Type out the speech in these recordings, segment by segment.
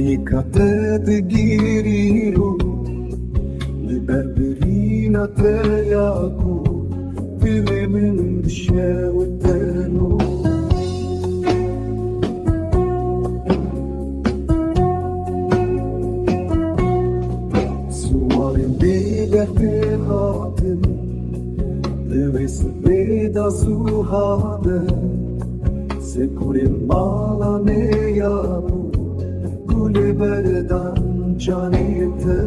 Nikate të giriru Në berberina të jaku Tile më ndëshew të nu Suarin bega të hatën Dhe vesë beda suhade Se kur mala ne jaku Kule berdan canite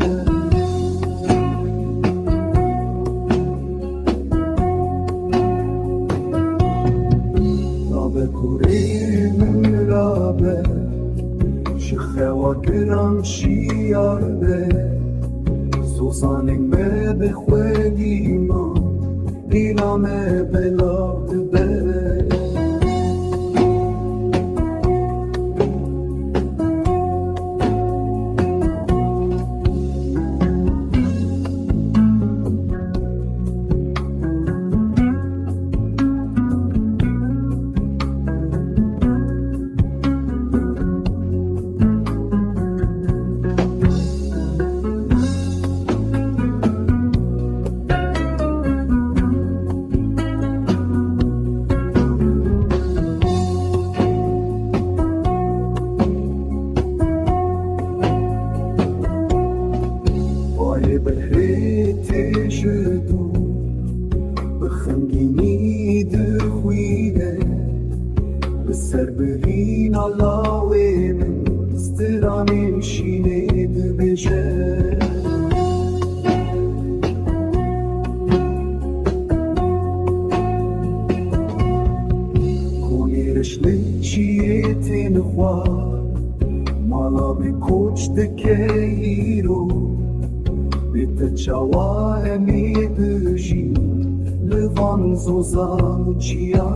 Nabe kure mürabe Şıkhewa kiran şiarbe Susanik me bekhwedima Dila me belat bere بهريتي شدو بخنجيني دخوينة بالسربرين الله ومن استرامي شيني دبجة كوني رشلي شيتي نخوار مالا بكوش دكيرو Bitte ciała mi duši, levan zozan cia.